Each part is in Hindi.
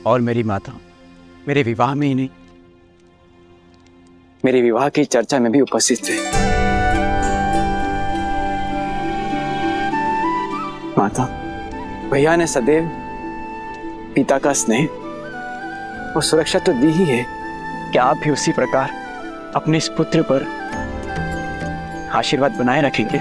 और मेरी माता मेरे विवाह में ही नहीं, मेरे विवाह की चर्चा में भी उपस्थित थे। माता, भैया ने सदैव पिता का स्नेह और सुरक्षा तो दी ही है, क्या आप भी उसी प्रकार अपने इस पुत्र पर आशीर्वाद बनाए रखेंगे?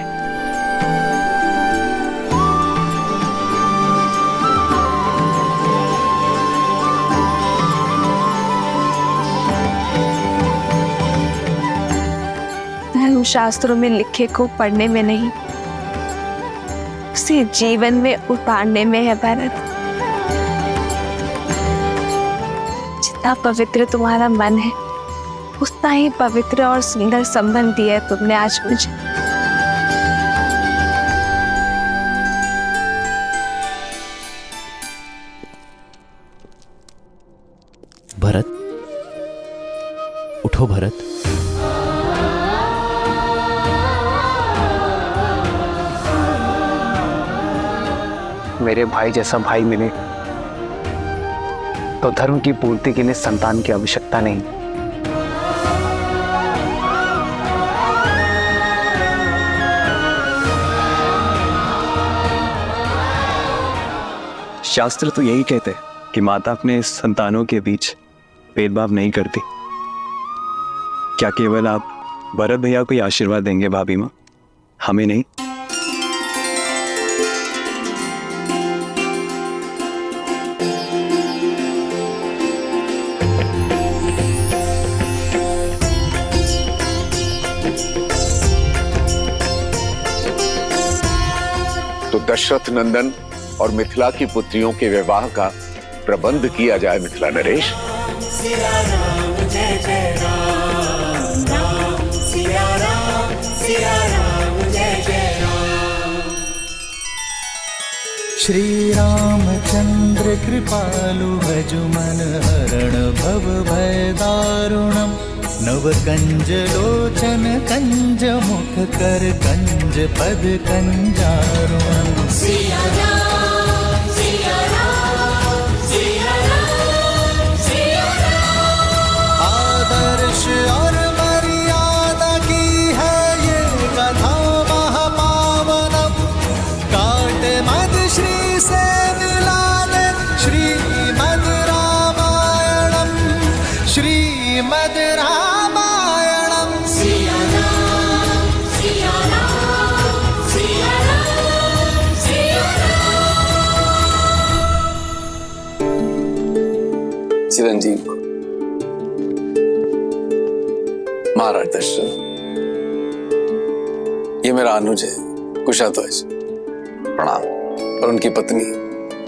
धर्मशास्त्रों में लिखे को पढ़ने में नहीं, उसे जीवन में उतारने में है भरत। जितना पवित्र तुम्हारा मन है, उतना ही पवित्र और सुंदर संबंध दिया है तुमने आज मुझे। भरत, उठो भरत। मेरे भाई जैसा भाई मिले तो धर्म की पूर्ति के लिए संतान की आवश्यकता नहीं। शास्त्र तो यही कहते हैं कि माता अपने संतानों के बीच भेदभाव नहीं करती। क्या केवल आप भरत भैया को ही आशीर्वाद देंगे भाभी माँ, हमें नहीं? तो दशरथ नंदन और मिथिला की पुत्रियों के विवाह का प्रबंध किया जाए मिथिला नरेश। सिया राम जय जय राम, राम सिया राम, सिया राम जय जय राम। श्री रामचंद्र कृपालु भजुमन हरण भव भय दारुणम। नव कंज लोचन कंज मुख कर कंज पद कंजारुणम। सिया राम, सिया राम, सिया राम, सिया राम। आदर्श और मर्यादा की है ये कथा महापावनम। काट मद श्री से मिलाने श्रीमद रामायणम, श्रीमद रामायणम। सिया राम, सिया राम, सिया राम, सिया राम। चिरंजीव महाराज दशरथ, ये मेरा अनुज है कुशाध्वज, प्रणाम। और उनकी पत्नी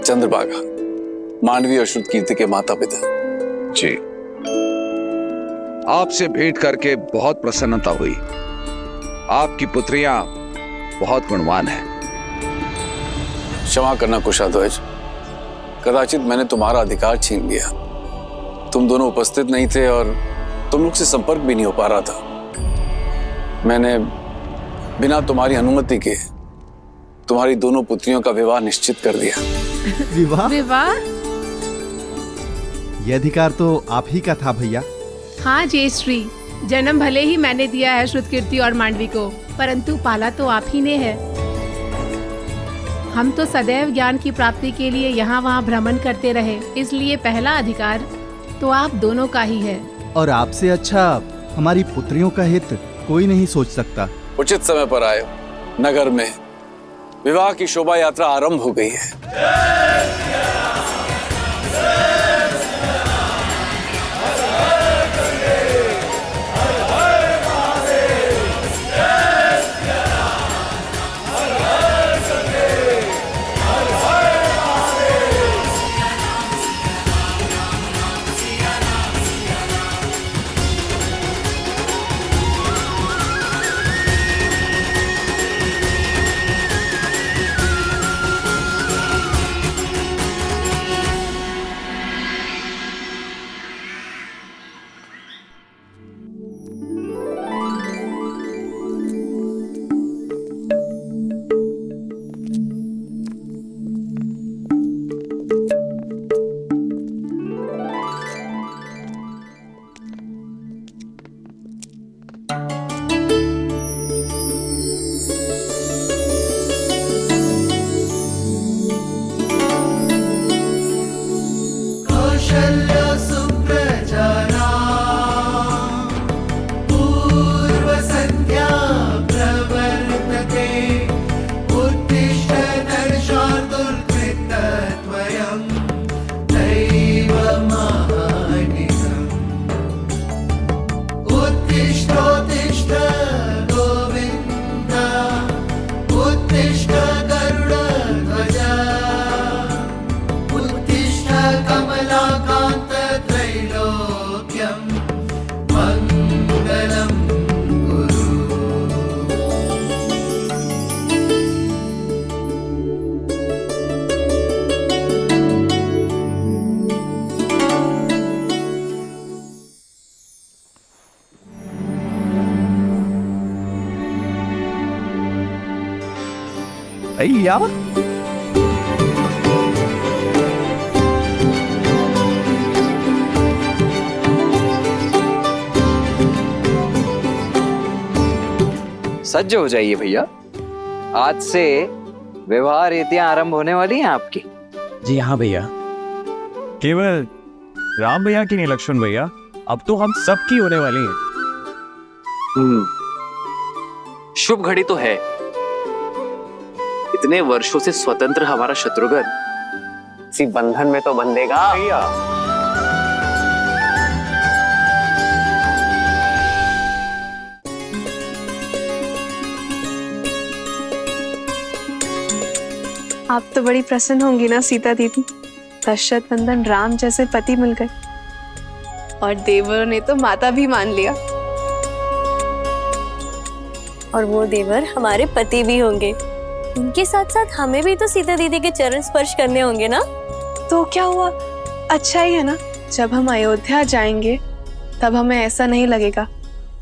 चंद्रभागा, मांडवी और श्रुतकीर्ति के माता पिता। जी, आपसे भेंट करके बहुत प्रसन्नता हुई। आपकी पुत्रियां बहुत गुणवान हैं। क्षमा करना कुशाध्वज, कदाचित मैंने तुम्हारा अधिकार छीन लिया। तुम दोनों उपस्थित नहीं थे और तुम लोग से संपर्क भी नहीं हो पा रहा था। मैंने बिना तुम्हारी अनुमति के तुम्हारी दोनों पुत्रियों का विवाह निश्चित कर दिया। विवाह? विवाह? यह अधिकार तो आप ही का था भैया। हाँ जयश्री, जन्म भले ही मैंने दिया है श्रुतकीर्ति और मांडवी को, परंतु पाला तो आप ही ने है। हम तो सदैव ज्ञान की प्राप्ति के लिए यहाँ वहाँ भ्रमण करते रहे, इसलिए पहला अधिकार तो आप दोनों का ही है। और आपसे अच्छा हमारी पुत्रियों का हित कोई नहीं सोच सकता। उचित समय पर आए हो। नगर में विवाह की शोभा यात्रा आरंभ हो गई है। कौशल्य सुप्रजारा पूर्व संध्या प्रवर्तते उत्तिष्ठ नरशार्दूलकृतद्वयं दैवमानिकम् उत्तिष्ठोत्तिष्ठ गोविन्द उत्तिष्ठ गरुडध्वज उत्तिष्ठ कमलाकान्त त्रैलोक्यं मङ्गलं कुरु। भैया सज्ज हो जाइए भैया, आज से विवाह रीतियां आरंभ होने वाली हैं आपकी। जी हाँ भैया। केवल राम भैया की नहीं लक्ष्मण भैया, अब तो हम सबकी होने वाली है। शुभ घड़ी तो है, इतने वर्षों से स्वतंत्र हमारा शत्रुघ्न इसी बंधन में तो बंधेगा। भैया आप तो बड़ी प्रसन्न होंगी ना सीता दीदी, दशरथ नंदन राम जैसे पति मिल गए और देवरों ने तो माता भी मान लिया। और वो देवर हमारे पति भी होंगे। उनके साथ साथ हमें भी तो सीता दीदी के चरण स्पर्श करने होंगे ना। तो क्या हुआ, अच्छा ही है ना। जब हम अयोध्या जाएंगे तब हमें ऐसा नहीं लगेगा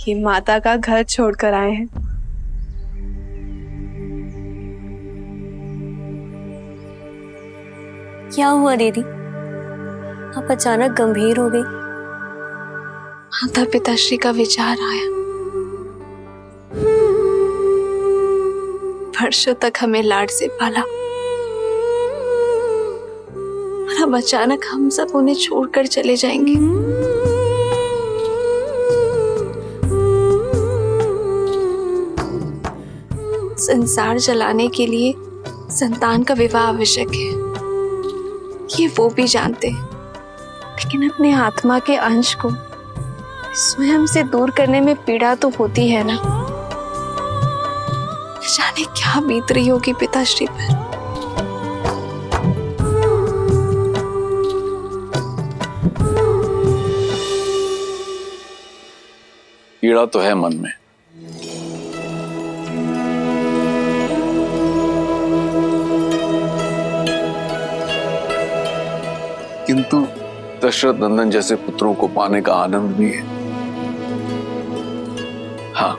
कि माता का घर छोड़कर आए हैं। क्या हुआ दीदी, आप अचानक गंभीर हो गई? माता पिताश्री का विचार आया। वर्षों तक हमें लाड से पाला और अब अचानक हम सब उन्हें छोड़कर चले जाएंगे। संसार चलाने के लिए संतान का विवाह आवश्यक है, ये वो भी जानते हैं, लेकिन अपने आत्मा के अंश को स्वयं से दूर करने में पीड़ा तो होती है ना। जाने क्या बीत रही होगी पिताश्री पर। पीड़ा तो है मन में, किंतु दशरथ नंदन जैसे पुत्रों को पाने का आनंद भी है। हाँ,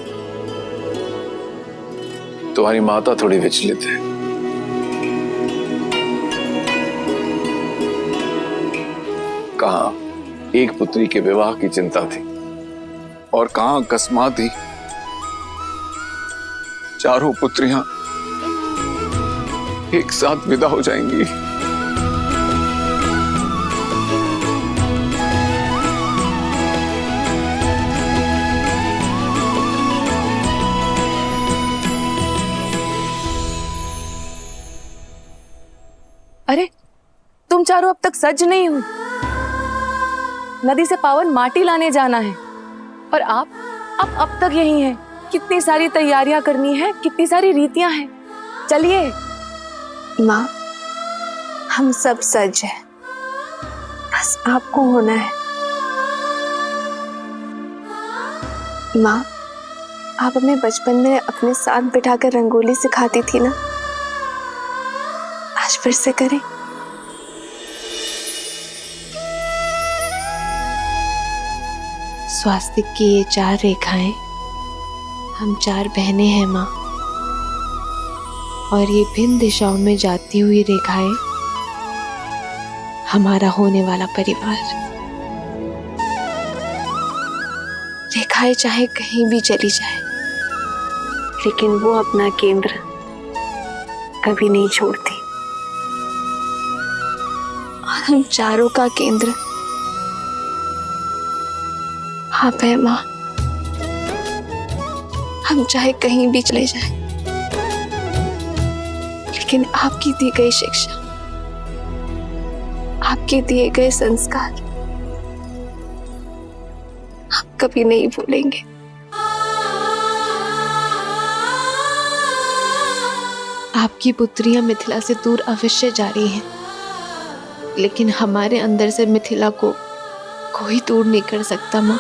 तुम्हारी माता थोड़ी विचलित है। कहाँ एक पुत्री के विवाह की चिंता थी और कहाँ अकस्मात ही चारों पुत्रियां एक साथ विदा हो जाएंगी। अरे तुम चारों अब तक सज नहीं हो। नदी से पावन माटी लाने जाना है और आप अब तक यही हैं। कितनी सारी तैयारियां करनी है, कितनी सारी रीतियां हैं। चलिए। माँ, हम सब सज हैं, बस आपको होना है। माँ, आप हमें बचपन में अपने साथ बिठाकर रंगोली सिखाती थी ना, आज फिर से करें। स्वास्तिक की ये 4 रेखाएं, हम 4 बहनें हैं माँ, और ये भिन्न दिशाओं में जाती हुई रेखाएं हमारा होने वाला परिवार। रेखाएं चाहे कहीं भी चली जाए, लेकिन वो अपना केंद्र कभी नहीं छोड़ती। और हम चारों का केंद्र आप है माँ, हम चाहे कहीं भी चले जाएं, लेकिन आपकी दी गई शिक्षा, आपके दिए गए संस्कार हम कभी नहीं भूलेंगे। आपकी पुत्रियां मिथिला से दूर अवश्य जा रही हैं, लेकिन हमारे अंदर से मिथिला को कोई दूर नहीं कर सकता माँ।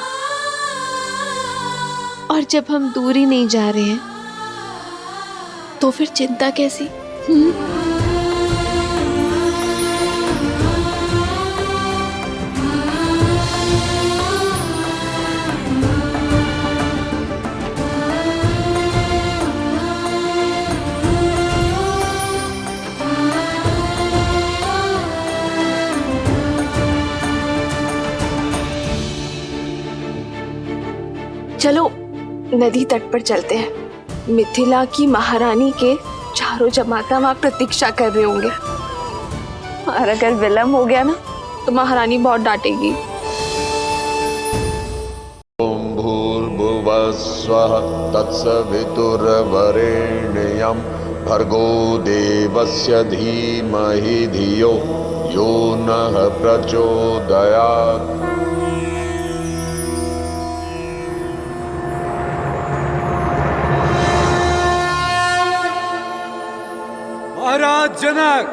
और जब हम दूर ही नहीं जा रहे हैं तो फिर चिंता कैसी? चलो नदी तट पर चलते हैं। मिथिला की महारानी के चारों जमाता वहां प्रतीक्षा कर रहे होंगे, और अगर विलम्ब हो गया ना तो महारानी बहुत डांटेगी। ओम भूर्भुवः स्वः तत्सवितुर्वरेण्यं भर्गो देवस्य धीमहि धियो यो नः प्रचोदयात्। महाराज जनक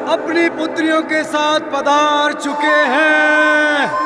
अपनी पुत्रियों के साथ पधार चुके हैं।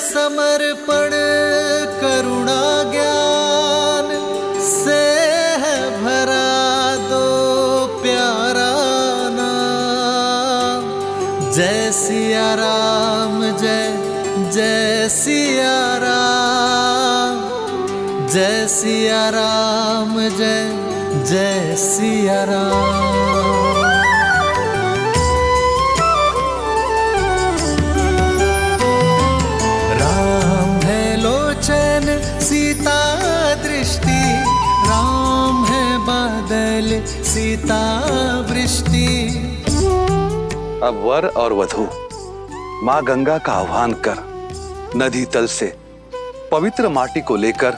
समर्पण करुणा ज्ञान से है भरा दो प्यारा नाम। जय सिया राम, जय जय सिया राम, जय सिया राम, जय जय सिया राम। सीता दृष्टि, राम है बादल सीता वृष्टि। अब वर और वधू माँ गंगा का आह्वान कर नदी तल से पवित्र माटी को लेकर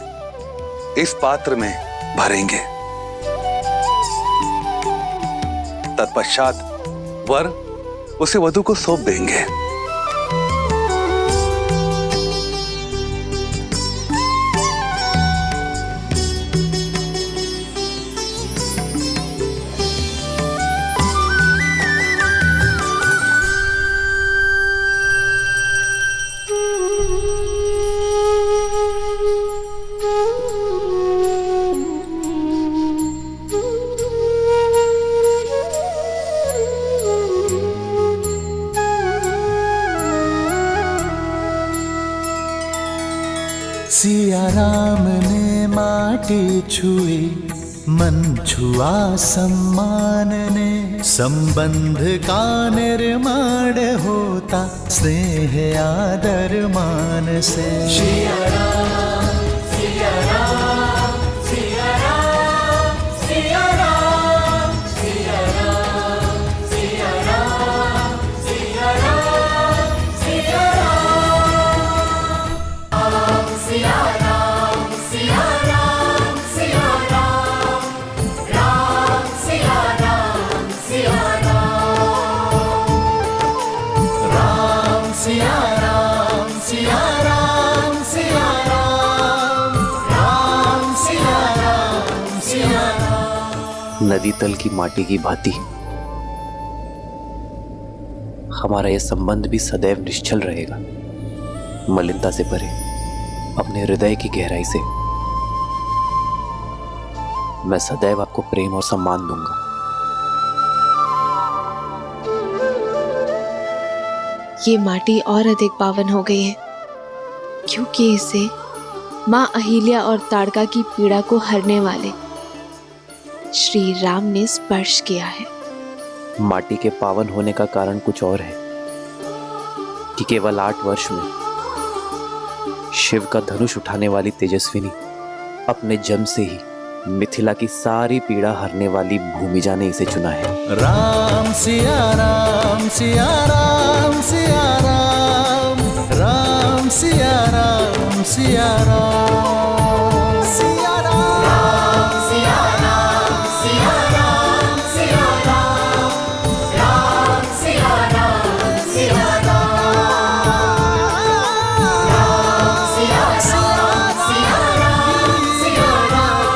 इस पात्र में भरेंगे। तत्पश्चात वर उसे वधू को सौंप देंगे। सिया राम ने माटी छुई, मन छुआ सम्मान ने। संबंध का निर्माण होता स्नेह आदर मान से। सिया राम, सिया राम, सिया राम, सिया राम, सिया राम, सिया राम, सिया राम, सिया राम, सिया राम, सिया राम, सिया राम, राम सिया राम, सिया राम, राम सिया राम, सिया राम, सिया राम, राम सिया राम, सिया राम। नदी तल की माटी की भांति हमारा यह संबंध भी सदैव निश्चल रहेगा, मलिनता से परे, अपने हृदय की गहराई से। मैं सदैव आपको प्रेम और सम्मान दूंगा। ये माटी और अधिक पावन हो गई है, क्योंकि इसे माँ अहिल्या और ताड़का की पीड़ा को हरने वाले श्री राम ने स्पर्श किया है। माटी के पावन होने का कारण कुछ और है कि केवल 8 वर्ष में शिव का धनुष उठाने वाली तेजस्विनी अपने जन्म से ही मिथिला की सारी पीड़ा हरने वाली भूमिजा ने इसे चुना है। राम सिया राम सिया राम सिया राम, राम सिया राम सिया राम, सिया राम सिया राम सिया राम, सिया राम, राम सिया राम सिया राम, राम सिया राम सिया राम, सिया राम।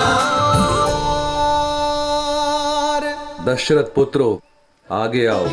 दशरथ पुत्रो, आगे आओ।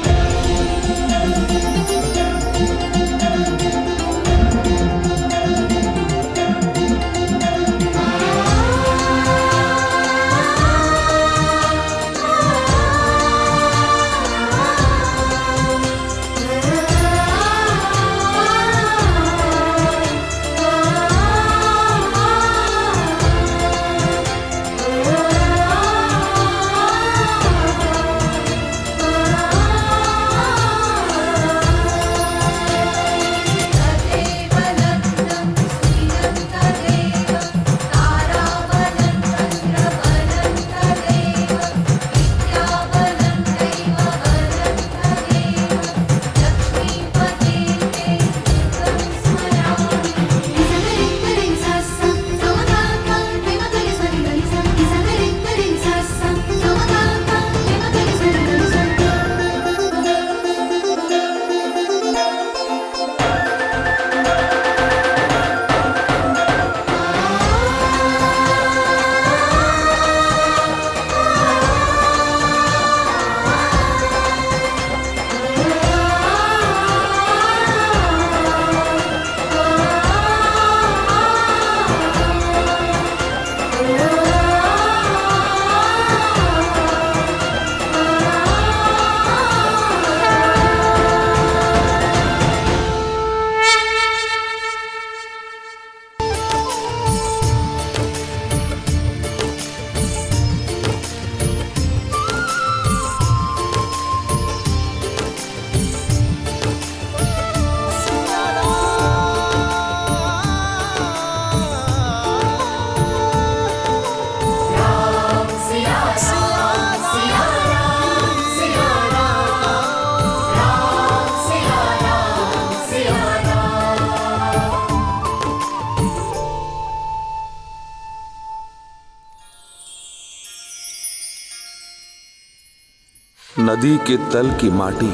नदी के तल की माटी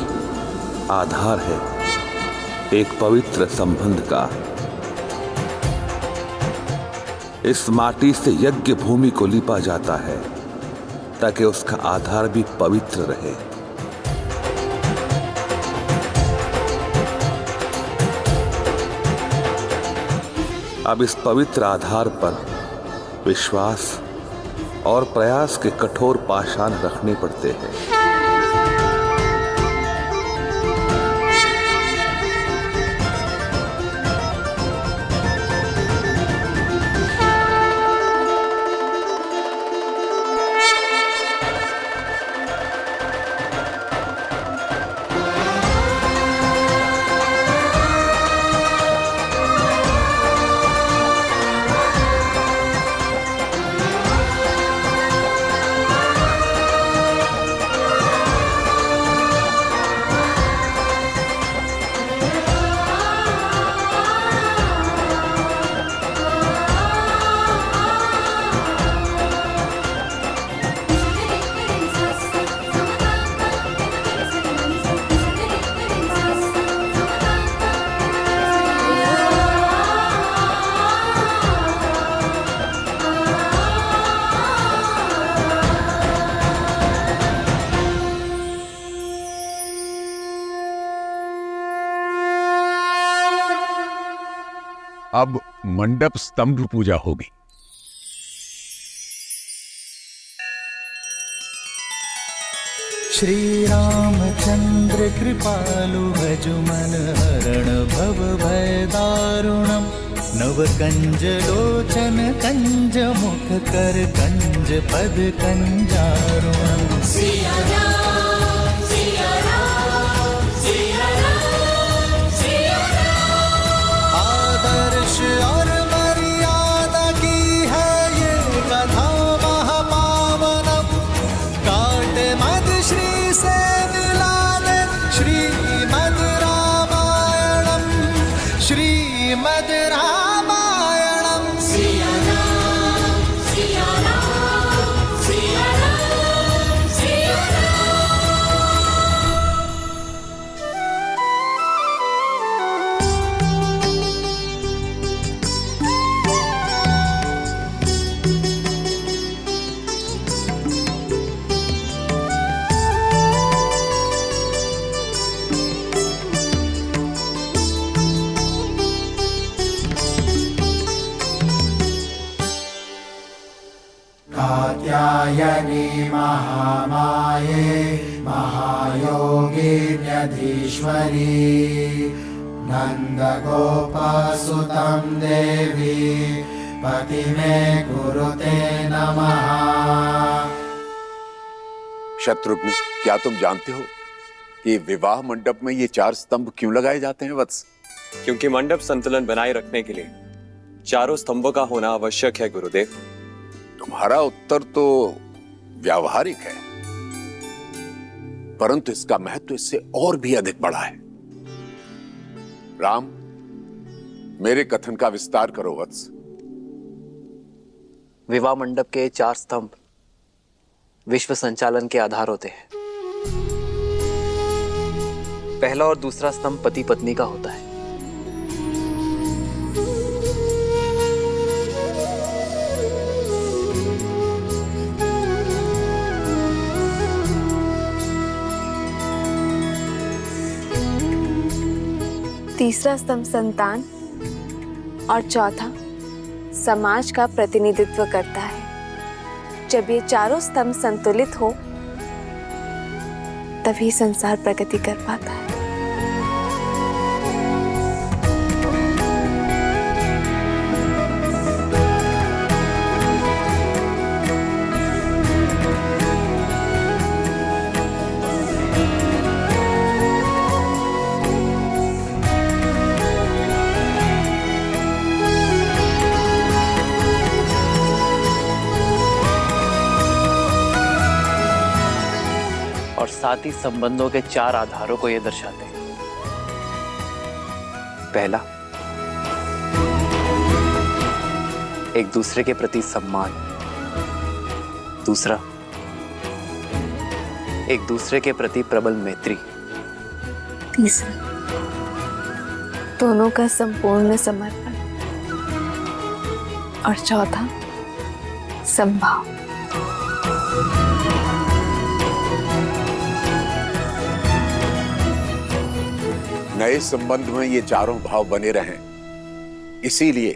आधार है एक पवित्र संबंध का। इस माटी से यज्ञ भूमि को लिपा जाता है ताकि उसका आधार भी पवित्र रहे। अब इस पवित्र आधार पर विश्वास और प्रयास के कठोर पाषाण रखने पड़ते हैं। अब मंडप स्तंभ पूजा होगी। श्री रामचंद्र कृपालु भजुमन हरण भव भय दारुणम नव कंज लोचन कंज मुख कर कंज पद कंजारुणम। सिया राम सिया राम सिया राम सिया राम। आदर्श और मर्यादा की है ये कथा महापावनम काटे मद श्री से मिला दे श्रीमद रामायणम श्रीमद रामायणम। सिया राम सिया राम सिया राम सिया कात्यायनी महामाये महायोगिन्यधीश्वरी नन्दगोपसुतं देवी पति मे कुरुते नमः। शत्रुघ्न, क्या तुम जानते हो कि विवाह मंडप में ये 4 स्तंभ क्यों लगाए जाते हैं वत्स? क्योंकि मंडप संतुलन बनाए रखने के लिए 4 स्तंभों का होना आवश्यक है गुरुदेव। तुम्हारा उत्तर तो व्यावहारिक है, परंतु इसका महत्व इससे और भी अधिक बड़ा है। राम, मेरे कथन का विस्तार करो वत्स। विवाह मंडप के 4 स्तंभ विश्व संचालन के आधार होते हैं। पहला और दूसरा स्तंभ पति पत्नी का होता है। तीसरा स्तंभ संतान और चौथा समाज का प्रतिनिधित्व करता है। जब ये चारों स्तंभ संतुलित हो तभी संसार प्रगति कर पाता है। और साथ ही संबंधों के 4 आधारों को ये दर्शाते हैं। पहला, एक दूसरे के प्रति सम्मान। दूसरा, एक दूसरे के प्रति प्रबल मैत्री। तीसरा, दोनों का संपूर्ण समर्पण। और चौथा, संभाव। नए संबंध में ये चारों भाव बने रहें, इसीलिए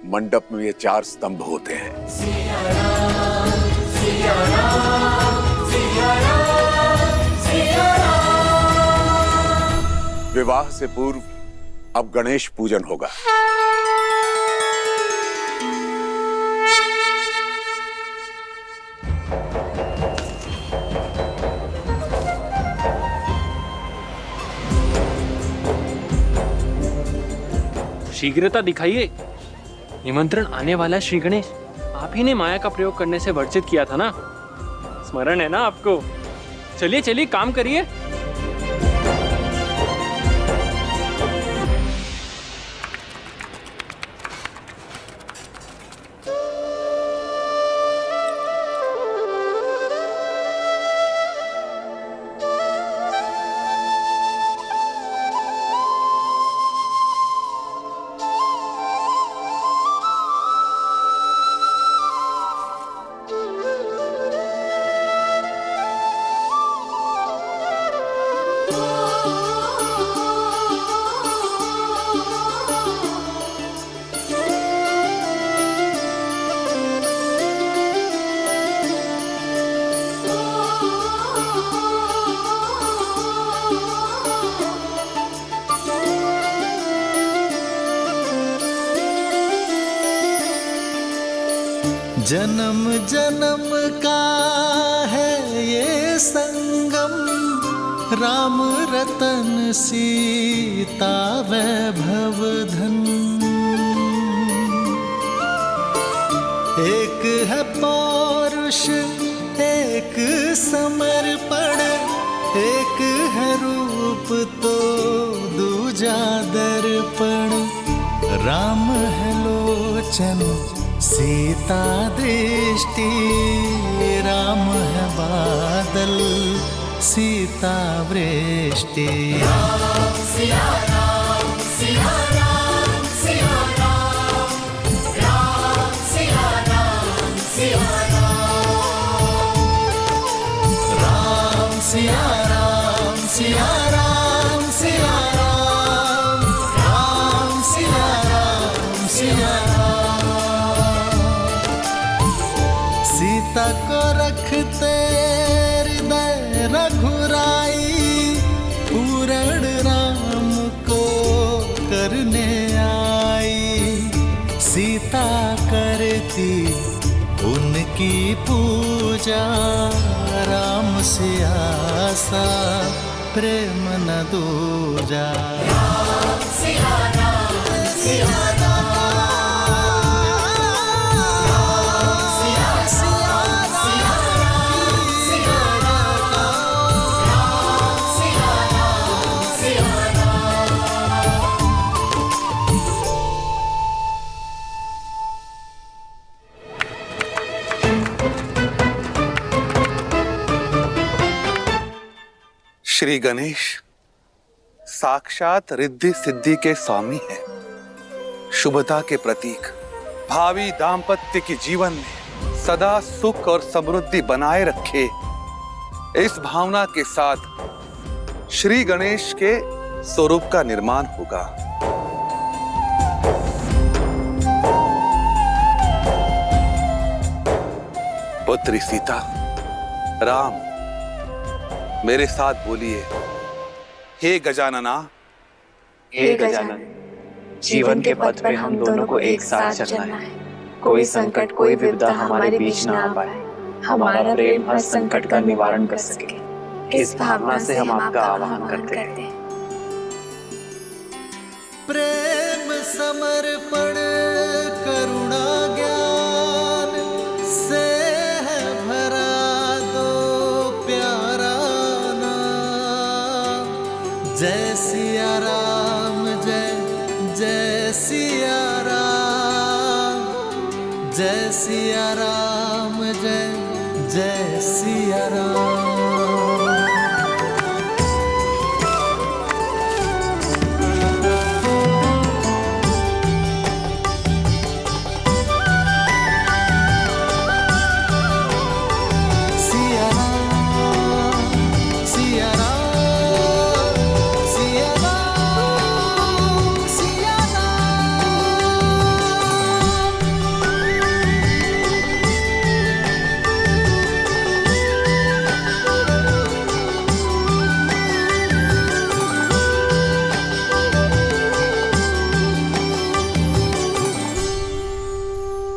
मंडप में ये 4 स्तंभ होते हैं। सिया राम सिया राम सिया राम सिया राम। विवाह से पूर्व अब गणेश पूजन होगा। शीघ्रता दिखाइए। निमंत्रण आने वाला श्री गणेश। आप ही ने माया का प्रयोग करने से वर्जित किया था ना, स्मरण है ना आपको? चलिए चलिए काम करिए। जन्म जन्म का है ये संगम, राम रतन सीता वैभव धन। एक है पौरुष एक समर्पण, एक है रूप तो दूजा दर्पण। राम है लोचन सीता दृष्टि, राम है बादल सीता वृष्टि। राम सिया राम सिया राम सिया राम, राम सिया राम सिया राम, राम सिया राम सिया राम सिया राम, राम सिया राम सिया राम। सीता को रखते हृदय रघुराई, पूर्ण राम को करने आई। सीता करती उनकी पूजा, राम से आसा प्रेम न दूजा। राम सिया राम सिया राम, राम सिया सिया सिया राम सिया राम, राम सिया राम सिया राम। श्री गणेश साक्षात रिद्धि सिद्धि के स्वामी हैं, शुभता के प्रतीक। भावी दाम्पत्य के जीवन में सदा सुख और समृद्धि बनाए रखे, इस भावना के साथ श्री गणेश के स्वरूप का निर्माण होगा। पुत्री सीता, राम मेरे साथ बोलिए, हे गजानना। हे गजानन, जीवन के पथ पे हम दोनों को एक साथ चलना है। कोई संकट कोई विपदा हमारे बीच ना आ पाए, हमारा प्रेम हर संकट का निवारण कर सके, इस भावना से हम आपका आह्वान करते हैं। प्रेम समर्पण करुणा ज्ञान से है भरा दो प्यारा नाम। जय सिया राम जय जय सिया राम, जय सिया राम जय जय सिया राम।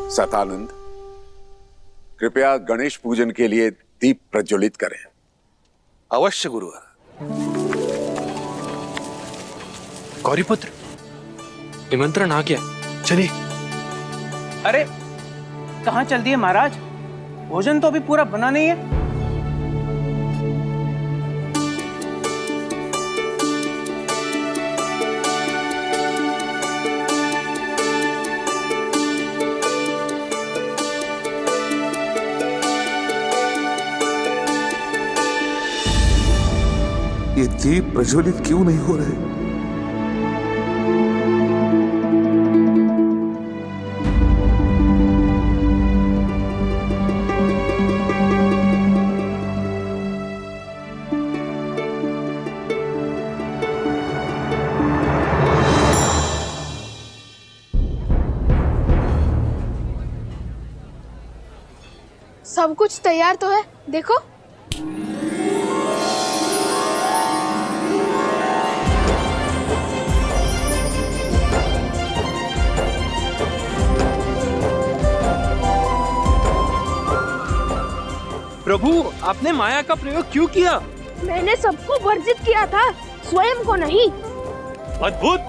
सतानंद, कृपया गणेश पूजन के लिए दीप प्रज्वलित करें। अवश्य गुरुवर। गौरीपुत्र, निमंत्रण आ गया, चलिए। अरे कहाँ चल दिए महाराज? भोजन तो अभी पूरा बना नहीं है। ये दीप प्रज्वलित क्यों नहीं हो रहे? सब कुछ तैयार तो है, देखो। प्रभु, आपने माया का प्रयोग क्यों किया? मैंने सबको वर्जित किया था, स्वयं को नहीं। अद्भुत,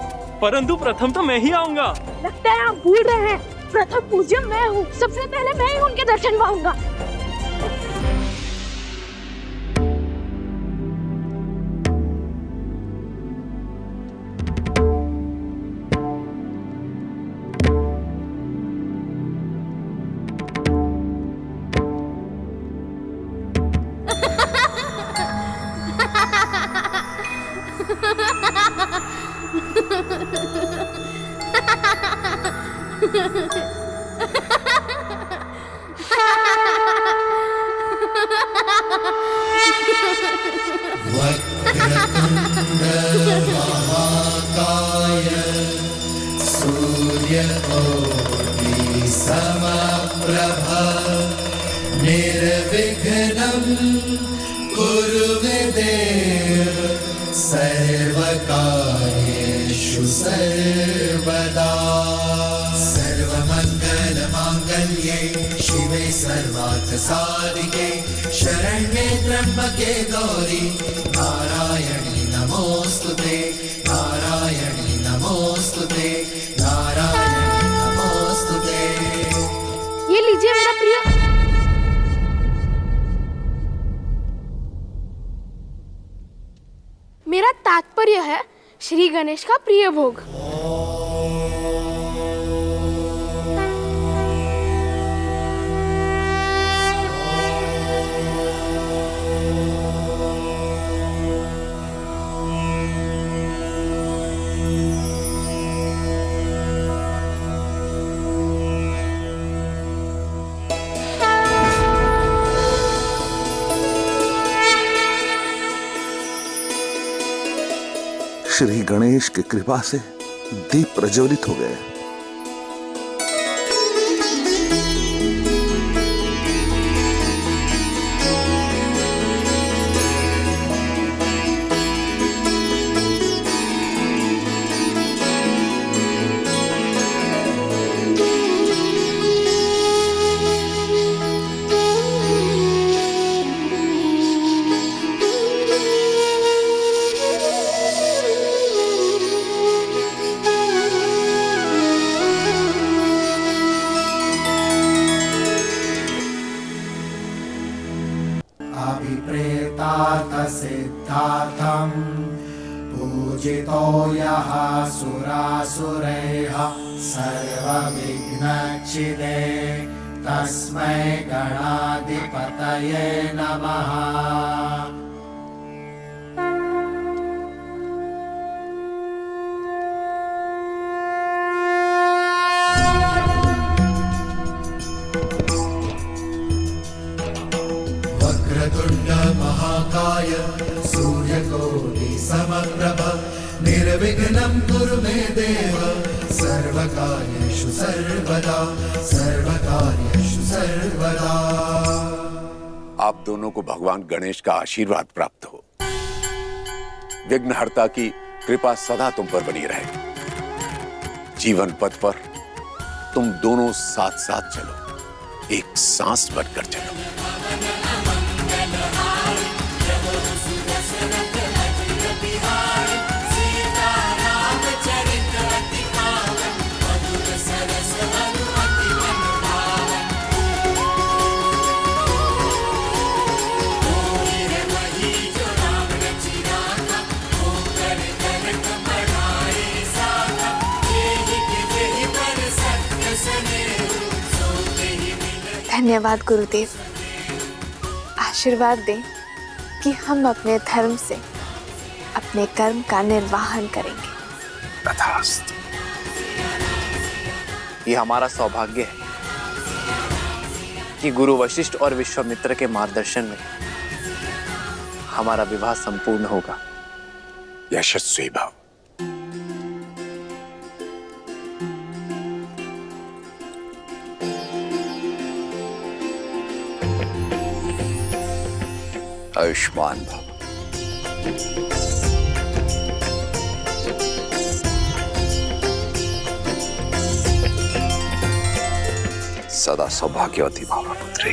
परंतु प्रथम तो मैं ही आऊंगा। लगता है आप भूल रहे हैं, प्रथम पूज्य मैं हूँ। सबसे पहले मैं ही उनके दर्शन पाऊंगा। वक्रतुंड महाकाय सूर्यकोटि समप्रभा निर्विघ्नं कुरु मे देव सर्वकार्येषु सर्वदा। सर्वमंगलमांगल्ये शिवे सर्वार्थसाधिके शरण्ये त्र्यंबके गौरी नारायणी नमोस्तुते, नारायणी नमोस्तुते, नारायणी नमोस्तुते। ये लीजिए मेरा प्रिय। मेरा तात्पर्य है श्री गणेश का प्रिय भोग। श्री गणेश की कृपा से दीप प्रज्वलित हो गए। सिद्धार्थं पूजितो यः सुरासुरैः सर्वविघ्नच्छिदे तस्मै गणाधिपतये नमः। वक्रतुंड महाकाय सूर्यकोटि समप्रभ निर्विघ्नं कुरु मे देव सर्वकार्येषु सर्वदा, सर्वकार्येषु सर्वदा। आप दोनों को भगवान गणेश का आशीर्वाद प्राप्त हो। विघ्नहर्ता की कृपा सदा तुम पर बनी रहे। जीवन पथ पर तुम दोनों साथ साथ चलो, एक सांस बनकर चलो। धन्यवाद गुरुदेव। आशीर्वाद दें कि हम अपने धर्म से अपने कर्म का निर्वाहन करेंगे। तथास्तु। ये हमारा सौभाग्य है कि गुरु वशिष्ठ और विश्वामित्र के मार्गदर्शन में हमारा विवाह संपूर्ण होगा। यशस्वी भव। आयुष्मान भव। सदा सौभाग्यवती भव पुत्री।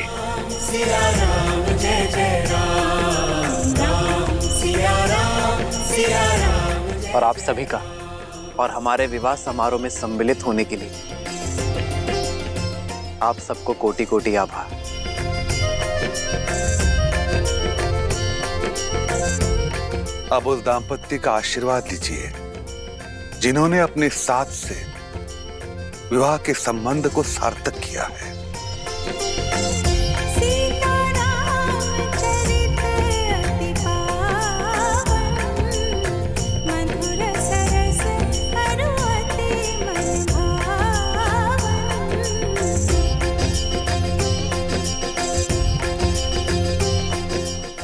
सिया राम जय जय राम, राम सिया राम, सिया राम। और आप सभी का और हमारे विवाह समारोह में सम्मिलित होने के लिए आप सबको कोटि कोटि आभार। अब उस दाम्पत्य का आशीर्वाद लीजिए जिन्होंने अपने साथ से विवाह के संबंध को सार्थक किया है।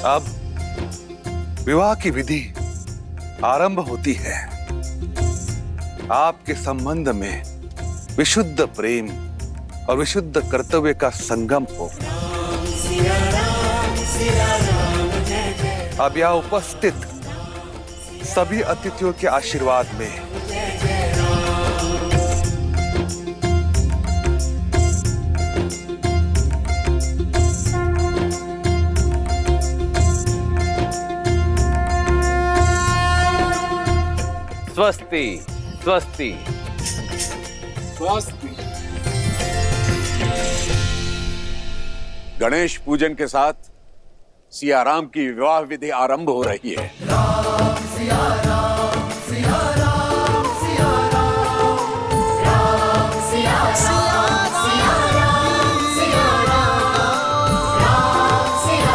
अब विवाह की विधि आरंभ होती है। आपके संबंध में विशुद्ध प्रेम और विशुद्ध कर्तव्य का संगम हो। अब यहाँ उपस्थित सभी अतिथियों के आशीर्वाद में स्वस्ति स्वस्ति स्वस्ति। गणेश पूजन के साथ सियाराम की विवाह विधि आरंभ हो रही है। सिया राम सिया राम सिया राम, राम सिया राम सिया राम सिया राम, राम सिया।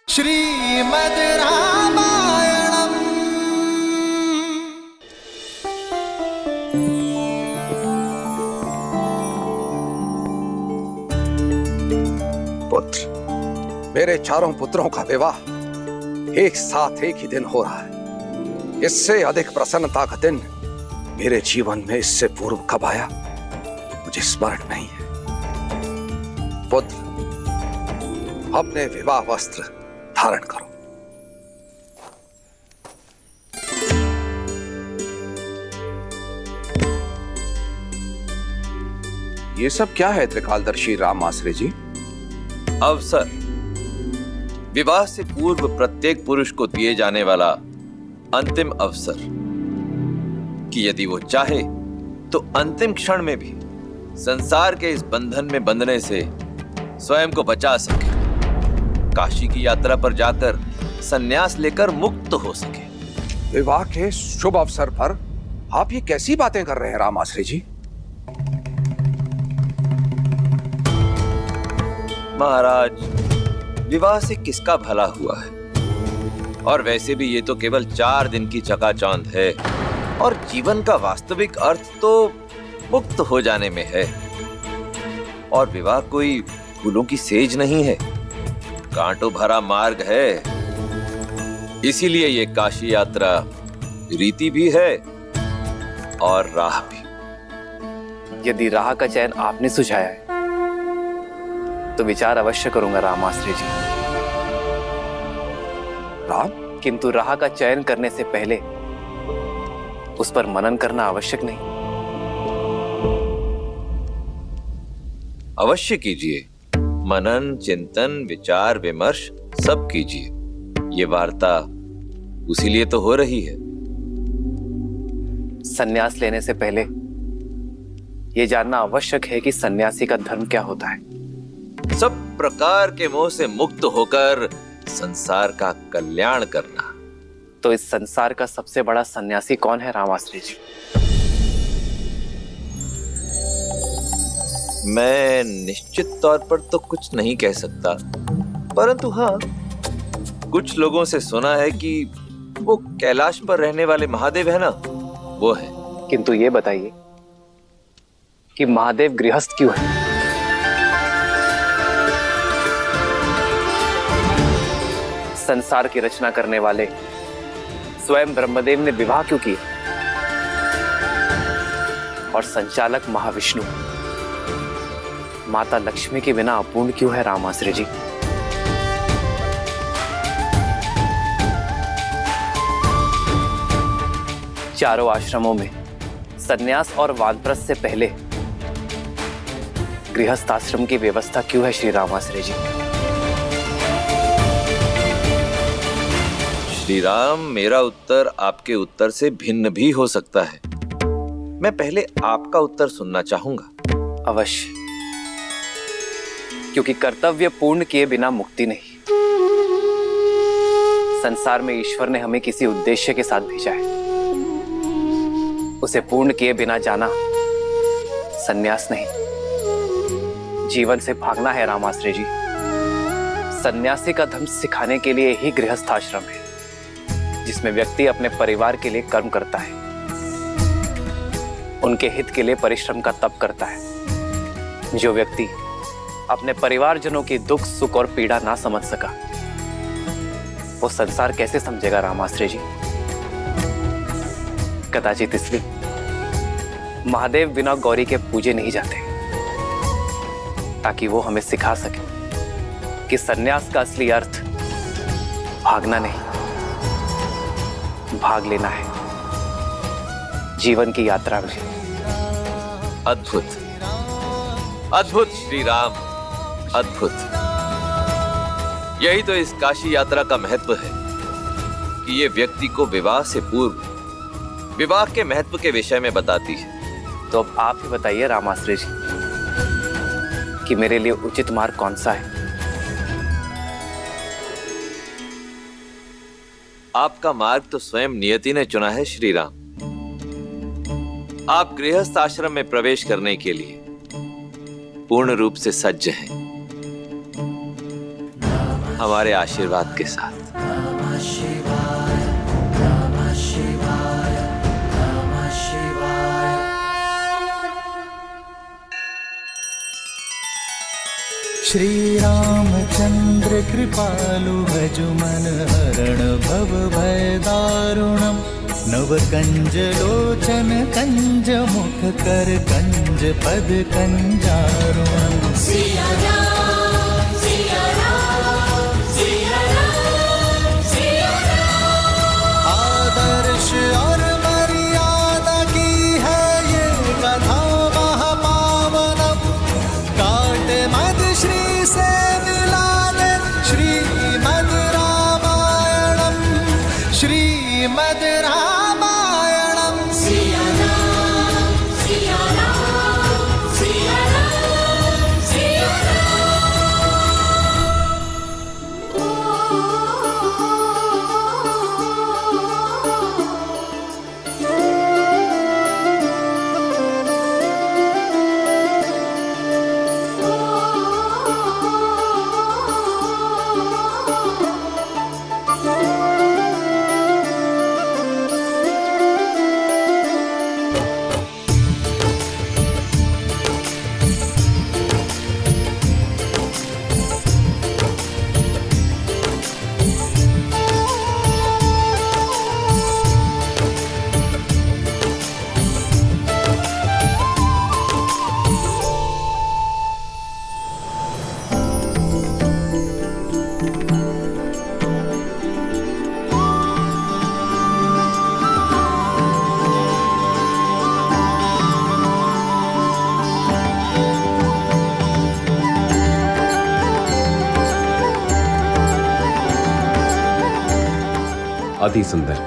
श्रीमद् रामायणम्। पुत्र, मेरे चारों पुत्रों का विवाह एक साथ एक ही दिन हो रहा है। इससे अधिक प्रसन्नता का दिन मेरे जीवन में इससे पूर्व कब आया मुझे स्मरण नहीं है। पुत्र, अपने विवाह वस्त्र धारण करो। ये सब क्या है त्रिकालदर्शी राम आश्रय जी? अवसर, विवाह से पूर्व प्रत्येक पुरुष को दिए जाने वाला अंतिम अवसर कि यदि वो चाहे तो अंतिम क्षण में भी संसार के इस बंधन में बंधने से स्वयं को बचा सके, काशी की यात्रा पर जाकर संन्यास लेकर मुक्त हो सके। विवाह के शुभ अवसर पर आप ये कैसी बातें कर रहे हैं राम आश्रय जी? महाराज, विवाह से किसका भला हुआ है? और वैसे भी ये तो केवल 4 दिन की चकाचौंध है और जीवन का वास्तविक अर्थ तो मुक्त हो जाने में है। और विवाह कोई फूलों की सेज नहीं है, कांटों भरा मार्ग है। इसीलिए ये काशी यात्रा रीति भी है और राह भी। यदि राह का चयन आपने सुझाया है तो विचार अवश्य करूंगा राम आश्रय जी। राम, किंतु राह का चयन करने से पहले उस पर मनन करना आवश्यक नहीं? अवश्य कीजिए, मनन, चिंतन, विचार विमर्श सब कीजिए। ये वार्ता उसी लिए तो हो रही है। सन्यास लेने से पहले यह जानना आवश्यक है कि सन्यासी का धर्म क्या होता है। सब प्रकार के मोह से मुक्त होकर संसार का कल्याण करना। तो इस संसार का सबसे बड़ा सन्यासी कौन है राम आश्रय जी? मैं निश्चित तौर पर तो कुछ नहीं कह सकता, परंतु हाँ, कुछ लोगों से सुना है कि वो कैलाश पर रहने वाले महादेव है ना, वो है। किंतु ये बताइए कि महादेव गृहस्थ क्यों है? संसार की रचना करने वाले स्वयं ब्रह्मदेव ने विवाह क्यों किया? और संचालक महाविष्णु माता लक्ष्मी के बिना अपूर्ण क्यों है राम आश्रय जी? चारों आश्रमों में सन्यास और वानप्रस्थ से पहले गृहस्थ आश्रम की व्यवस्था क्यों है श्री राम आश्रय जी? श्री राम, मेरा उत्तर आपके उत्तर से भिन्न भी हो सकता है। मैं पहले आपका उत्तर सुनना चाहूंगा। अवश्य, क्योंकि कर्तव्य पूर्ण किए बिना मुक्ति नहीं। संसार में ईश्वर ने हमें किसी उद्देश्य के साथ भेजा है, उसे पूर्ण किए बिना जाना सन्यास नहीं, जीवन से भागना है राम आश्रय जी। सन्यासी का धर्म सिखाने के लिए ही गृहस्थ आश्रम है, जिसमें व्यक्ति अपने परिवार के लिए कर्म करता है, उनके हित के लिए परिश्रम का तप करता है। जो व्यक्ति अपने परिवारजनों की दुख, सुख और पीड़ा ना समझ सका, वो संसार कैसे समझेगा राम आश्रय जी? कदाचित इसलिए महादेव बिना गौरी के पूजे नहीं जाते, ताकि वो हमें सिखा सके कि सन्यास का असली अर्थ भागना नहीं, भाग लेना है जीवन की यात्रा में। अद्भुत, अद्भुत श्री राम, अद्भुत। यही तो इस काशी यात्रा का महत्व है कि ये व्यक्ति को विवाह से पूर्व विवाह के महत्व के विषय में बताती है। तो अब आप ही बताइए राम आश्रय जी कि मेरे लिए उचित मार्ग कौन सा है? आपका मार्ग तो स्वयं नियति ने चुना है श्री राम। आप गृहस्थ आश्रम में प्रवेश करने के लिए पूर्ण रूप से सज्ज हैं, हमारे आशीर्वाद के साथ। श्री राम चंद्र कृपालु भज मन हरण भव भय दारुणम नव कंज लोचन कंज मुख कर कंज पद कंजारुणम सिया राम सिया राम सिया राम सिया राम। आदर्श और मर्यादा की है ये कथा महापावनम काट मद श्री से मिला दे श्रीमद् रामायणम श्रीमद् रामायणम सिया राम सिया राम सिया राम सिया अति सुंदर।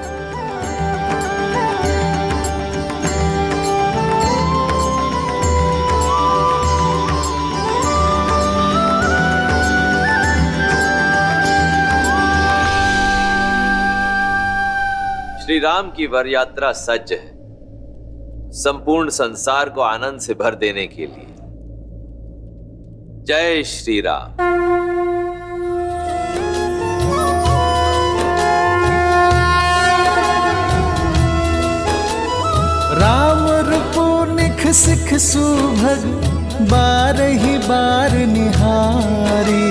श्री राम की वर यात्रा सज्ज है संपूर्ण संसार को आनंद से भर देने के लिए। जय श्री राम। राम रूपो निख सिख सुभग बारही बार निहारी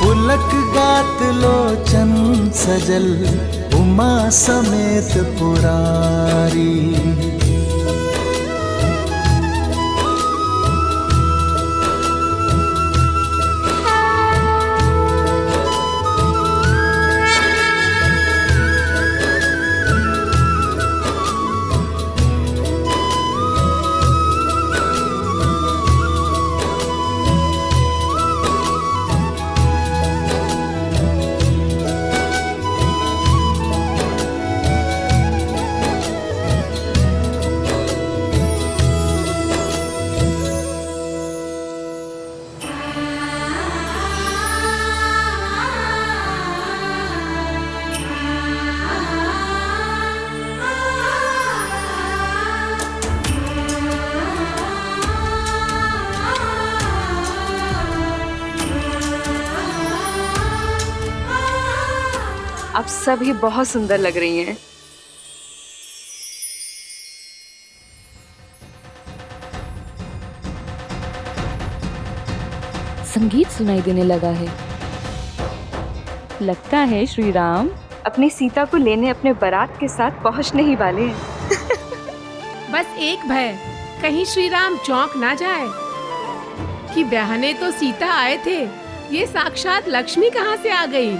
पुलक गात लोचन सजल उमा समेत पुरारी आप सभी बहुत सुंदर लग रही हैं। संगीत सुनाई देने लगा है। लगता है श्री राम अपनी सीता को लेने अपने बारात के साथ पहुंचने ही वाले हैं। बस एक भय, कहीं श्री राम चौंक ना जाए कि ब्याहने तो सीता आए थे, ये साक्षात लक्ष्मी कहाँ से आ गई।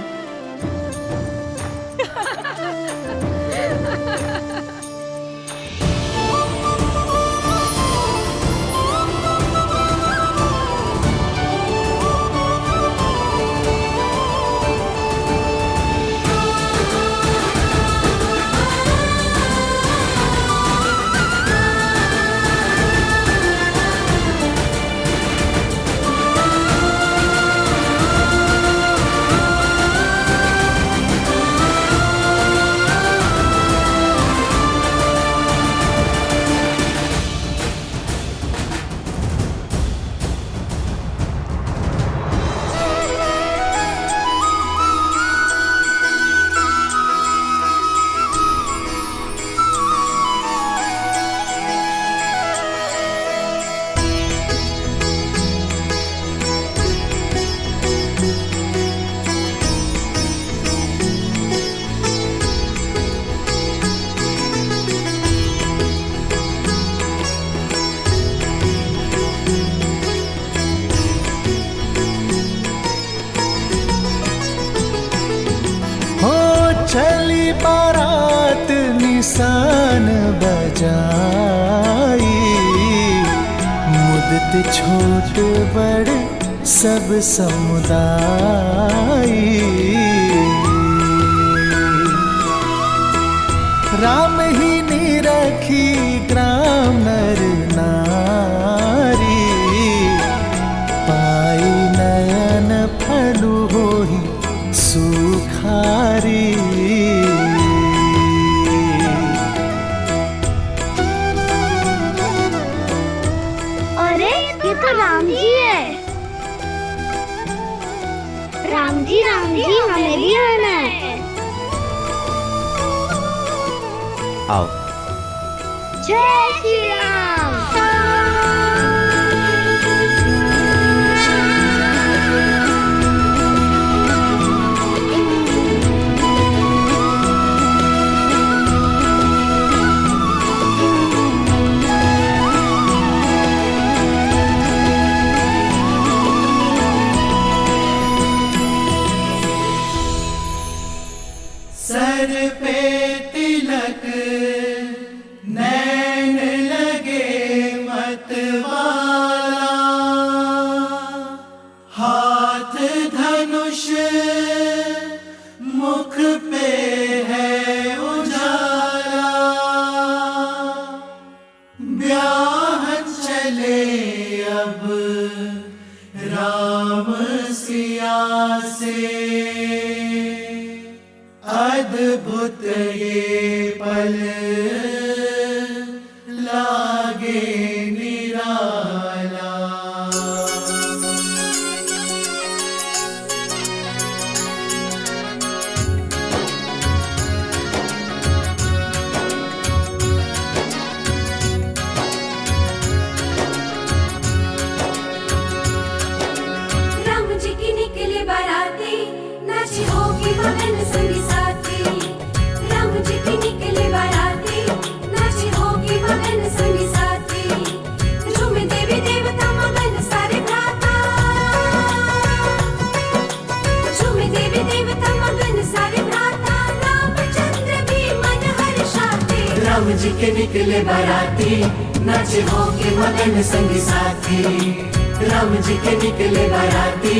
भगत छोट बड़ सब समुदाय, राम ही निरखी ग्राम नर नारी, पाई नयन फलु होहि सुखारी। अरे ये तो राम जी है। राम जी हमें भी आना है। आओ। जय श्री राम। सर पे तिलक नैन लगे मतवाला, हाथ धनुष मुख पे है उजाला, ब्याह चले अब राम सिया से, अद्भुत ये पल लागे निराला। राम जी की निकले बाराती, नाची होगी मगन संगी साथी। राम जी की निकले बाराती, नाची होगी मगन संगी साथी। झूमे देवी देवता मगन सारे भ्राता, झूमे देवी देवता मगन सारे भ्राता। रामचंद्र भी मन हर्षाते, राम जी के निकले बाराती, नाचे होके मगन संगी साथी। राम जी के निकले बाराती,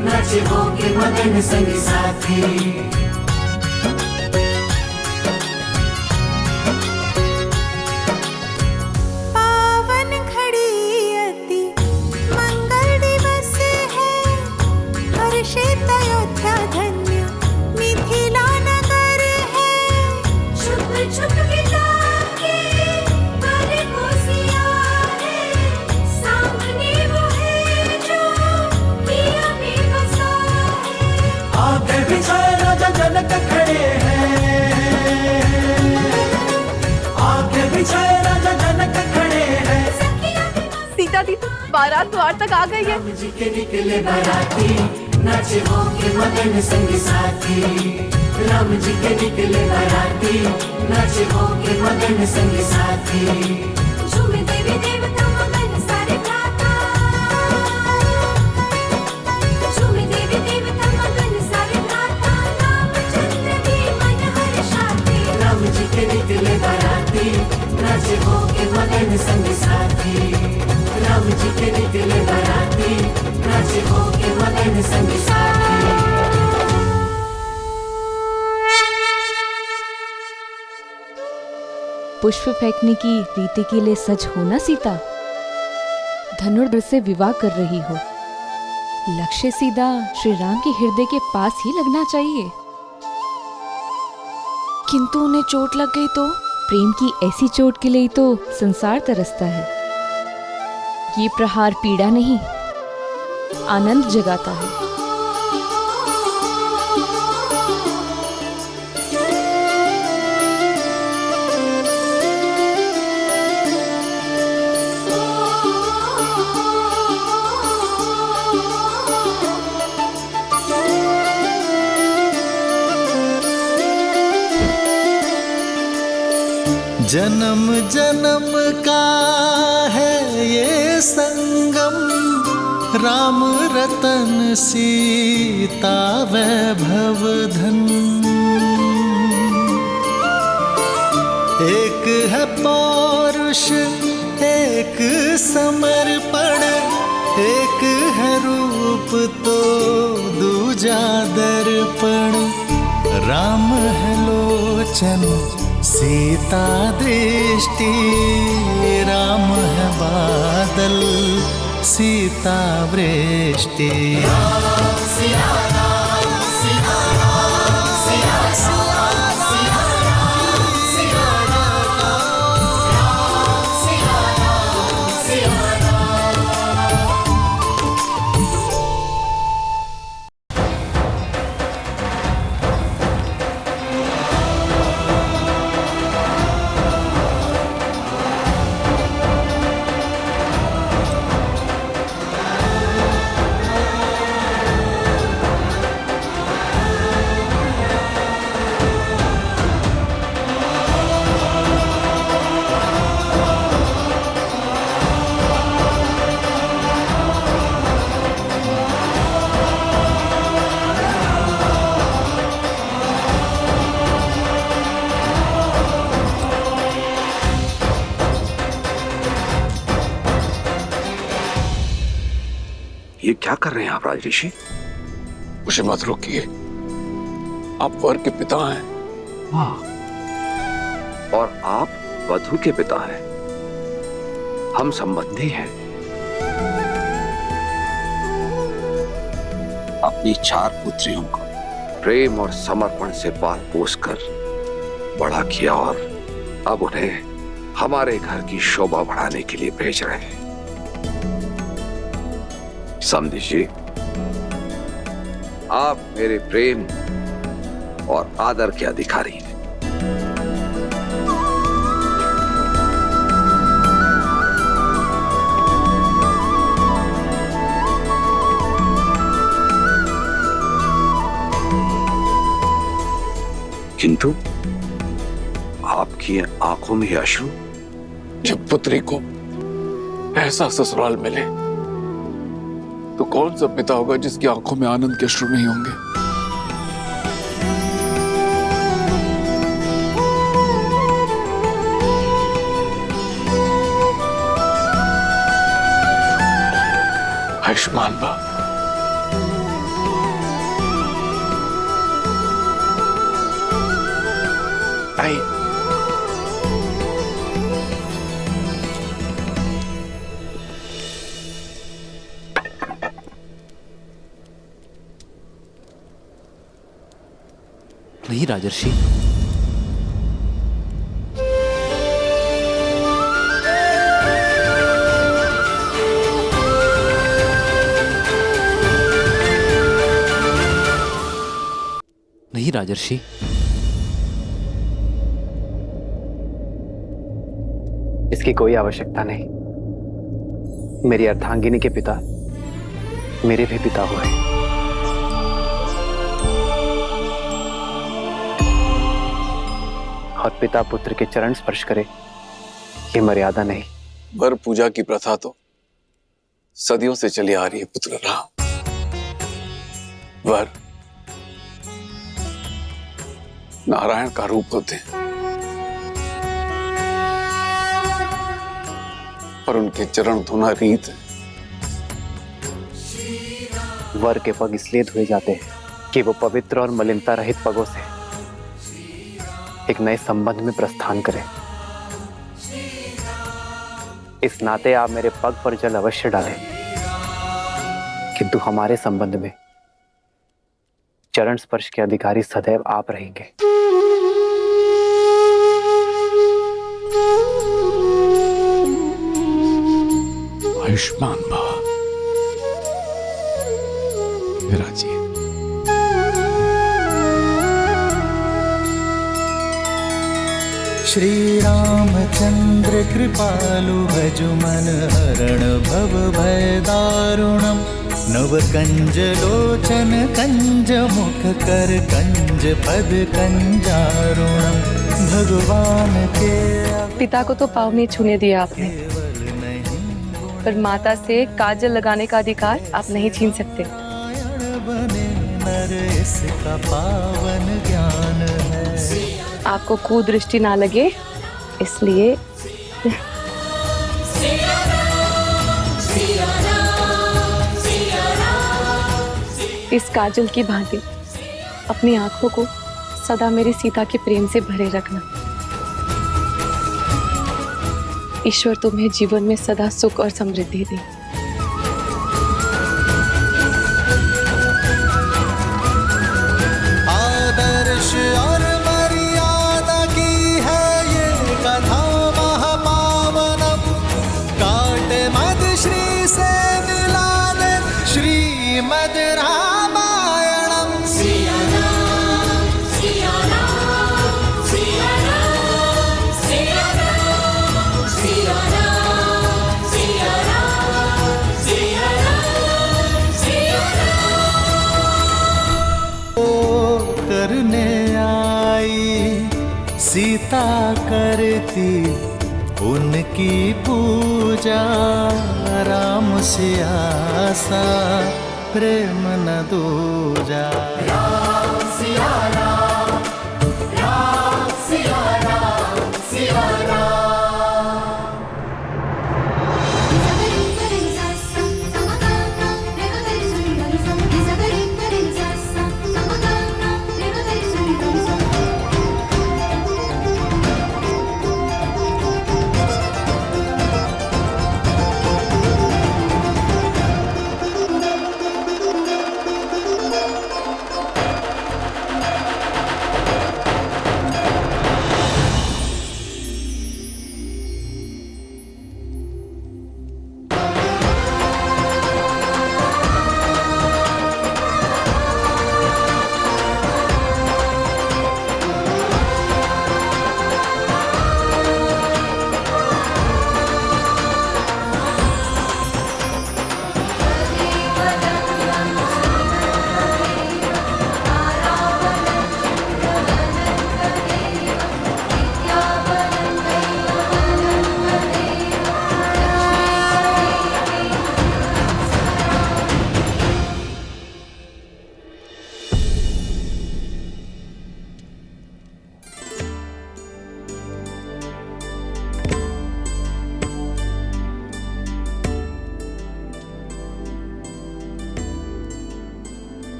नाचे होके मगन संगी साथी। पावन घड़ी अति मंगल दिवस है, हर्षित अयोध्या धन्य मिथिला नगर है। छुप छुप गिला के पर को सिया है, सामने वो है जो किया में बसा है। आगे बिछाए राजा जनक खड़े हैं, आगे बिछाए राजा जनक खड़े हैं। सीता दी तो बारात द्वार तक आ गई है। राम जी के निकले बाराती, नाचे होके मगन संगी साथी। राम जी के निकले बाराती, नाचे होके मगन संगी साथी। झूमे देवी देवता मगन सारे भ्राता, झूमे देवी देवता मगन सारे भ्राता। रामचंद्र भी मन हर्षाते, राम जी के निकले बाराती, नाचे होके मगन संगी साथी। राम जी के निकले बाराती, नाचे होके मगन संगी साथी। पुष्प फेंकने की रीति के लिए सच हो ना सीता? धनुर्धर से विवाह कर रही हो, लक्ष्य सीधा श्री राम के हृदय के पास ही लगना चाहिए। किंतु उन्हें चोट लग गई तो? प्रेम की ऐसी चोट के लिए तो संसार तरसता है। ये प्रहार पीड़ा नहीं, आनंद जगाता है। जन्म जन्म का है ये संगम, राम रतन सीता वैभव धन। एक है पौरुष एक समर्पण, एक है रूप तो दूजा दर्पण, राम है लोचन सीता दृष्टि, राम है बादल सीता वृष्टि। ये क्या कर रहे हैं आप राजऋषि? मुझे मत रोकिए, आप वर के पिता हैं। हाँ, और आप वधु के पिता हैं। हम संबंधी हैं। अपनी 4 पुत्रियों को प्रेम और समर्पण से पाल पोस कर बड़ा किया और अब उन्हें हमारे घर की शोभा बढ़ाने के लिए भेज रहे हैं। समझी जी, आप मेरे प्रेम और आदर के अधिकारी हैं। किंतु आपकी आंखों में अश्रु। जब पुत्री को ऐसा ससुराल मिले तो कौन सा पिता होगा जिसकी आंखों में आनंद के अश्रु नहीं होंगे। आयुष्मान बा। आई नहीं राजर्षि, नहीं राजर्षि, इसकी कोई आवश्यकता नहीं। मेरी अर्धांगिनी के पिता मेरे भी पिता हुए। और पिता पुत्र के चरण स्पर्श करे, ये मर्यादा नहीं। वर पूजा की प्रथा तो सदियों से चली आ रही है पुत्र राम। वर नारायण का रूप होते हैं, पर उनके चरण धोना रीत है। वर के पग इसलिए धोए जाते हैं कि वो पवित्र और मलिनता रहित पगों से एक नए संबंध में प्रस्थान करें। इस नाते आप मेरे पग पर जल अवश्य डालें, किंतु हमारे संबंध में चरण स्पर्श के अधिकारी सदैव आप रहेंगे। आयुष्मान भव मेरा जी। श्री रामचंद्र कृपालु भजु मन हरण भव भय दारुणम, नव कंज लोचन कंज मुख कर कंज पद कंजारुणम। भगवान के पिता को तो पाँव में छूने दिया आपने, पर माता से काजल लगाने का अधिकार आप नहीं छीन सकते। नर इसका पावन ज्ञान है। आपको कुदृष्टि ना लगे इसलिए। सिया राम, इस काजल की भांति अपनी आंखों को सदा मेरी सीता के प्रेम से भरे रखना। ईश्वर तुम्हें जीवन में सदा सुख और समृद्धि दे। आदर्श और मर्यादा की है ये कथा महापावनम, काट मद श्री से मिला दे श्रीमद रामायणम। सिया राम सिया राम सिया राम सिया राम सिया राम सिया राम सिया राम सिया ओ करने आई सीता करती उनकी पूजा, राम सिया सा प्रेम न दूजा। राम सिया राम राम सिया राम सिया राम।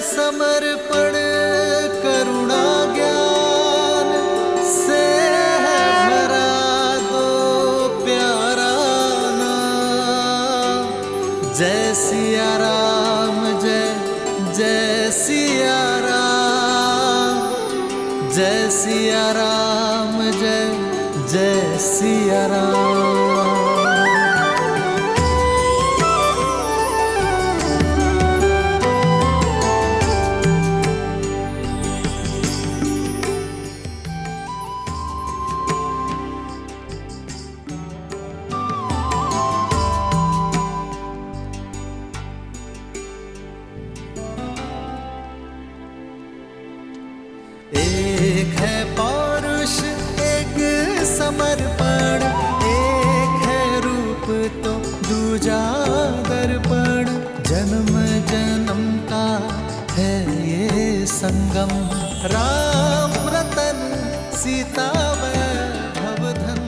समर्पण करुणा ज्ञान से है भरा दो प्यारा नाम। जय सिया राम जय जय सिया राम, जय सिया राम जय जय सिया राम। एक है पौरुष एक समर्पण, एक है रूप तो दूजा दर्पण। जन्म जन्म का है ये संगम, राम रतन सीता वैभव धन।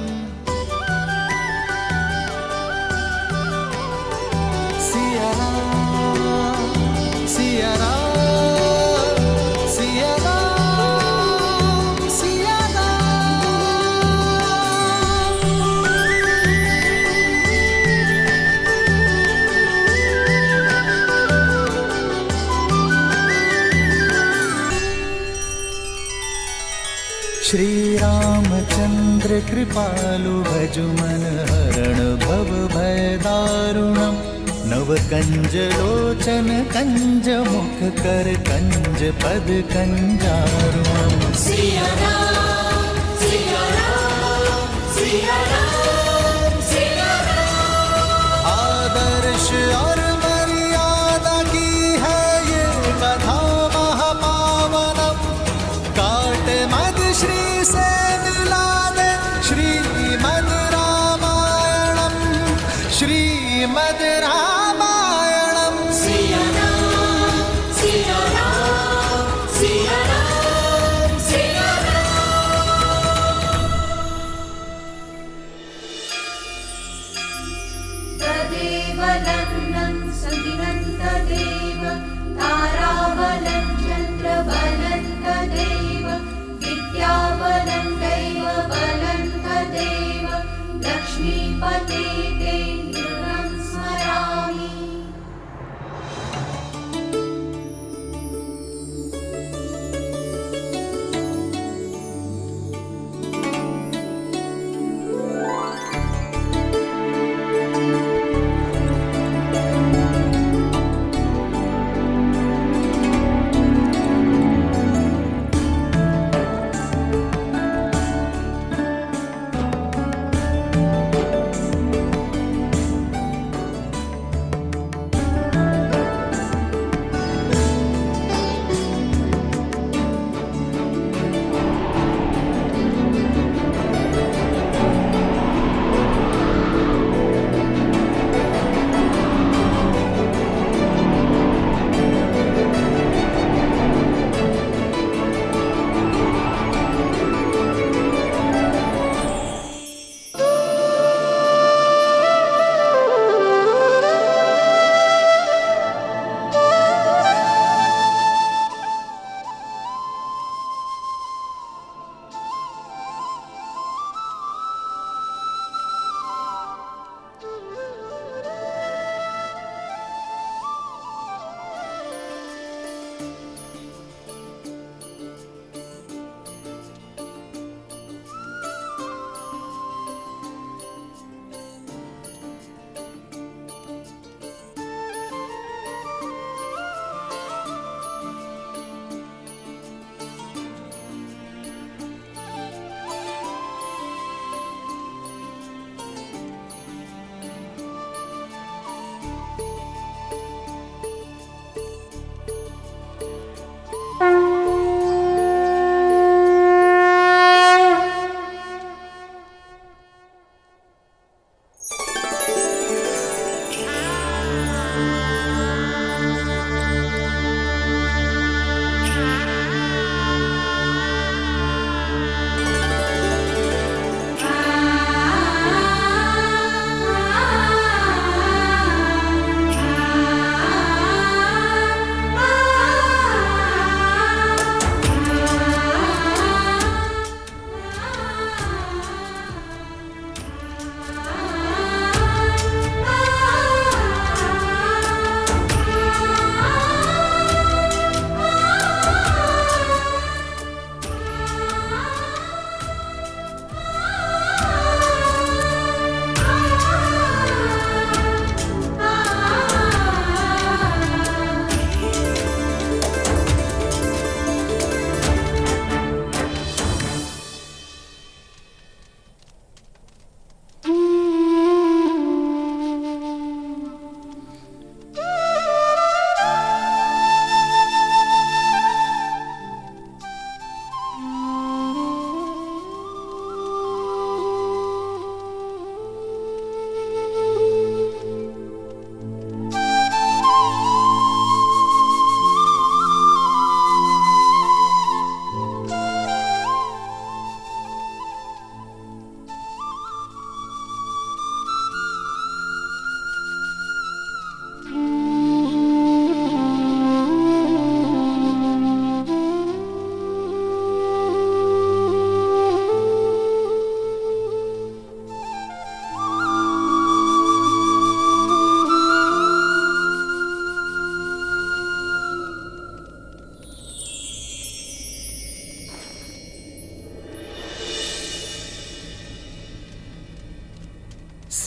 सिया राम सिया राम सिया राम। श्री रामचंद्र कृपालु भज मन हरण भव भय दारुणम नव कंज लोचन कंज मुख कर कंज पद कंजारुणम सिया राम सिया राम सिया राम सिया राम। आदर्श और मर्यादा की है ये कथा महापावनम काट मद श्री से मिला दे श्रीमद् रामायणम श्रीमद् रामायणम सिया राम सिया राम सिया राम सिया तदेव लग्नं सदिनं तदेव ताराबलं चन्द्रबलं तदेव विद्याबलं दैवबलं तदेव लक्ष्मीपते ते नृणं स्मरामि।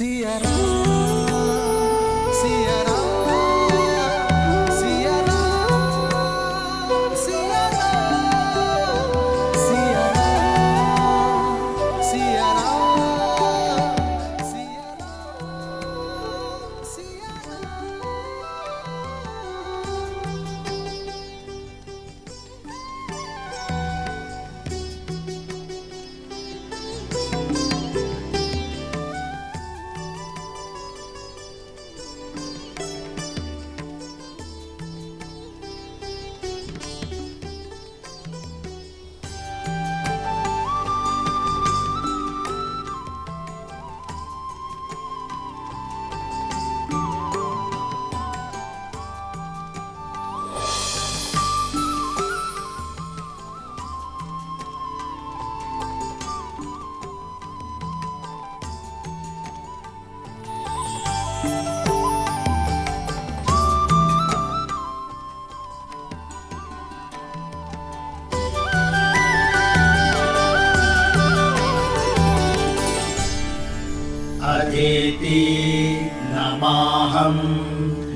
सिया राम, सिया राम, सिया राम, सिया राम, सिया राम, सिया राम, सिया राम, सिया अदिति नमाहं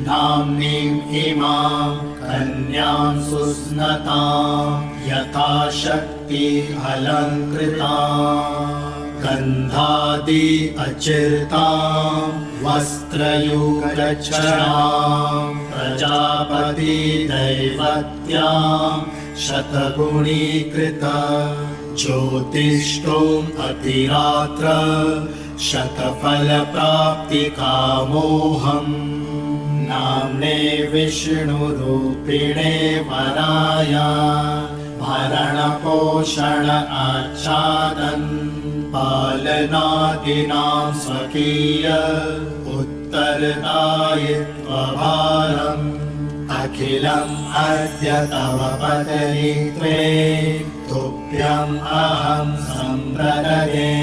नाम्नीम् इमां कन्यां सुस्नतां यथा शक्ति अलङ्कृतां गन्धादि अचिर्तां वस्त्रयुगच्छां प्रजापति दैवत्यां शतगुणीकृत ज्योतिष्ठोम् अतिरात्र शतफलप्राप्तिकामोऽहम् नाम्ने विष्णुरूपिणे वराय भरणपोषण आच्छादन् पालनादीनां स्वकीय उत्तरदायित्वभारम् अखिलम् अद्य तव पदनीत्वे तुभ्यम् अहं सम्प्रदये।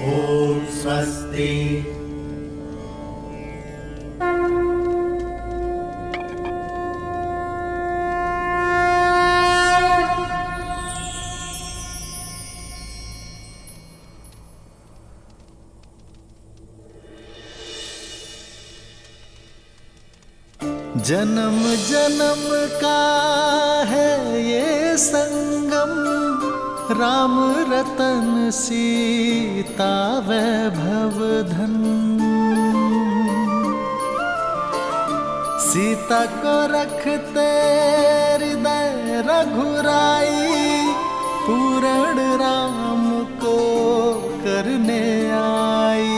ॐ स्वस्ति। जन्म जन्म का है ये संगम, राम रतन सीता वैभव धन। सीता को रखते हृदय रघुराई, पूर्ण राम को करने आई।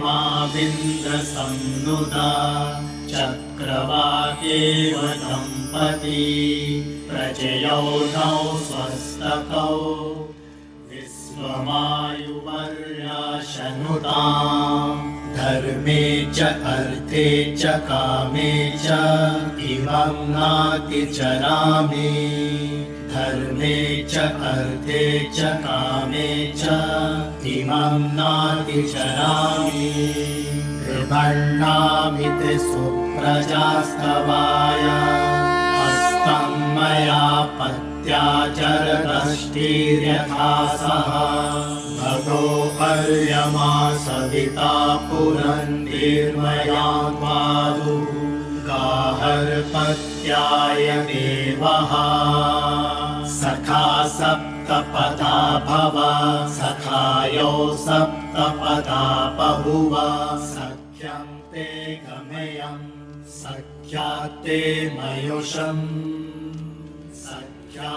महिमाविन्द्रसंनुता चक्रवाकेव दम्पती प्रजयौ नौ स्वस्तकौ विश्वमायुवर्याशनुताम् धर्मे च अर्थे च कामे च इमं नातिचरामि धर्मे च अर्थे च कामे च इमं नातिचरामि कृपण्णामिति सुप्रजास्तवाय हस्तं मया पत्या जरदष्टिर्यथा सह भगो अर्यमा सविता पुरन्तिर्मया पादु गाहर्पत्याय देवः सखा सप्तपदा भव सखायो सप्तपदा बहुव सख्यं ते गमयं सख्या ते मयुषम् सख्या